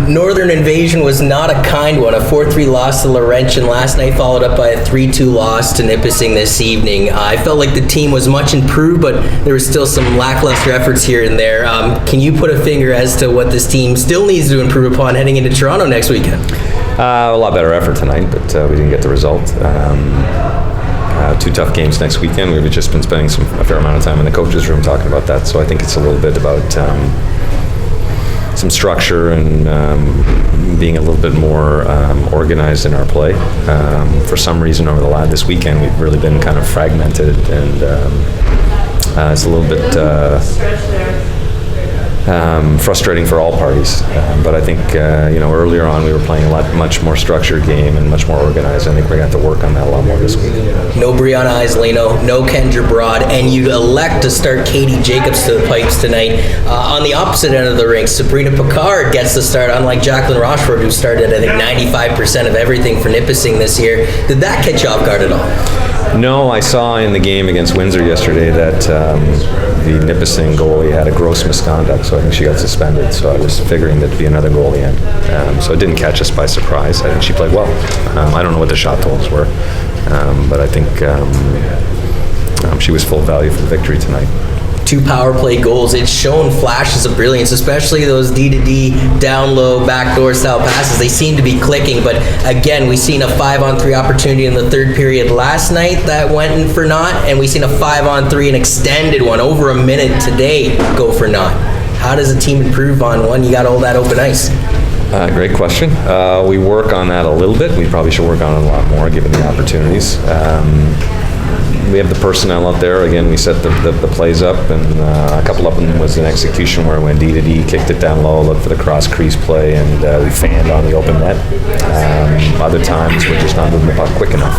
Northern Invasion was not a kind one. A 4-3 loss to Laurentian last night, followed up by a 3-2 loss to Nipissing this evening. I felt like the team was much improved, but there was still some lackluster efforts here and there. Can you put a finger as to what this team still needs to improve upon heading into Toronto next weekend? A lot better effort tonight, but we didn't get the result. 2 tough games next weekend. We've just been spending a fair amount of time in the coaches' room talking about that, so I think it's a little bit about some structure and being a little bit more organized in our play. For some reason this weekend we've really been kind of fragmented, and it's a little bit frustrating for all parties. But I think earlier on we were playing a much more structured game and much more organized. I think we're going to have to work on that a lot more this week. No Brianna Islino, no Kendra Broad, and you elect to start Katie Jacobs to the pipes tonight. On the opposite end of the rink, Sabrina Picard gets the start, unlike Jacqueline Rochefort, who started I think 95% of everything for Nipissing this year. Did that catch you off guard at all? No, I saw in the game against Windsor yesterday that the Nipissing goalie had a gross misconduct, so I think she got suspended. So I was figuring there'd be another goalie in. So it didn't catch us by surprise. I think she played well. I don't know what the shot totals were, but I think she was full value for the victory tonight. 2 power play goals. It's shown flashes of brilliance, especially those D-to-D, down low, backdoor style passes. They seem to be clicking, but again, we've seen a 5-on-3 opportunity in the third period last night that went in for naught, and we've seen a 5-on-3, an extended one, over a minute today, go for naught. How does a team improve on one? You got all that open ice. Great question. We work on that a little bit. We probably should work on it a lot more, given the opportunities. We have the personnel out there. Again, we set the plays up, and a couple of them was an execution where we went D-to-D, kicked it down low, looked for the cross crease play, and we fanned on the open net. Other times we're just not moving the puck quick enough.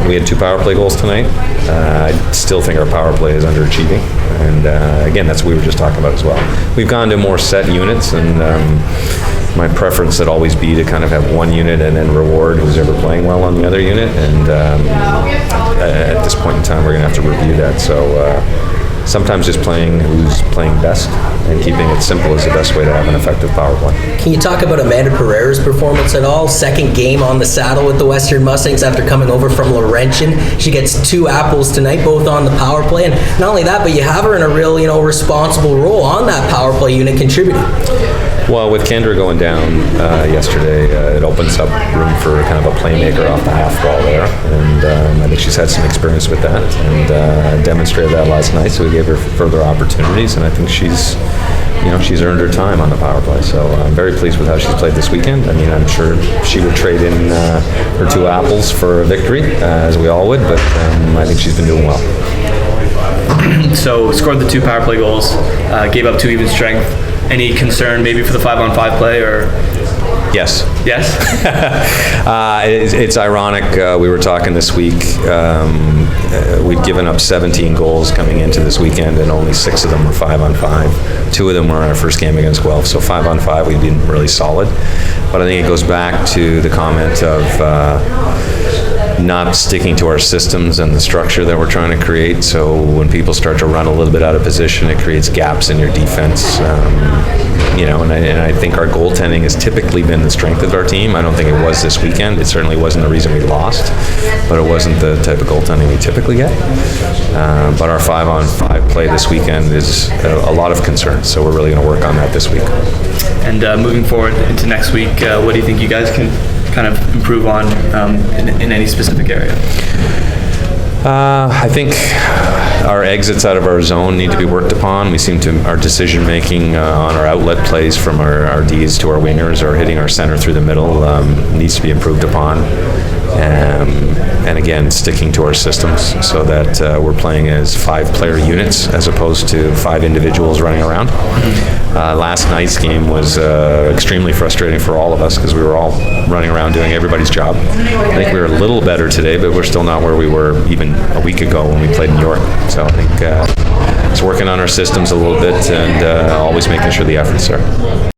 We had 2 power play goals tonight. I still think our power play is underachieving, and again, that's what we were just talking about as well. We've gone to more set units, and my preference would always be to kind of have one unit and then reward who's ever playing well on the other unit, and at this point in time we're going to have to review that. So sometimes just playing who's playing best and keeping it simple is the best way to have an effective power play. Can you talk about Amanda Pereira's performance at all? Second game on the saddle with the Western Mustangs after coming over from Laurentian. She gets 2 apples tonight, both on the power play, and not only that, but you have her in a real, responsible role on that power play unit contributing. Well, with Kendra going down yesterday, it opens up room for kind of a playmaker off the half wall there, and I think she's had some experience with that and demonstrated that last night, so we gave her further opportunities, and I think she's earned her time on the power play, so I'm very pleased with how she's played this weekend. I mean, I'm sure she would trade in her 2 apples for a victory, as we all would, but I think she's been doing well. So, scored the 2 power play goals, gave up 2 even strength. Any concern maybe for the 5-on-5 play, or? Yes. Yes? It's ironic. We were talking this week. We'd given up 17 goals coming into this weekend, and only 6 of them were 5-on-5. 2 of them were in our first game against Guelph. So 5-on-5, we've been really solid. But I think it goes back to the comment of not sticking to our systems and the structure that we're trying to create. So when people start to run a little bit out of position, it creates gaps in your defense. And I think our goaltending has typically been the strength of our team. I don't think it was this weekend. It certainly wasn't the reason we lost, but it wasn't the type of goaltending we typically get. But our 5-on-5 play this weekend is a lot of concern, so we're really going to work on that this week. And moving forward into next week, what do you think you guys can kind of improve on in any specific area? I think our exits out of our zone need to be worked upon. Our decision making on our outlet plays from our Ds to our wingers, or hitting our center through the middle, needs to be improved upon. And again, sticking to our systems so that we're playing as 5-player units as opposed to 5 individuals running around. Last night's game was extremely frustrating for all of us because we were all running around doing everybody's job. I think we were a little better today, but we're still not where we were even a week ago when we played in York. So I think it's working on our systems a little bit and always making sure the effort's there.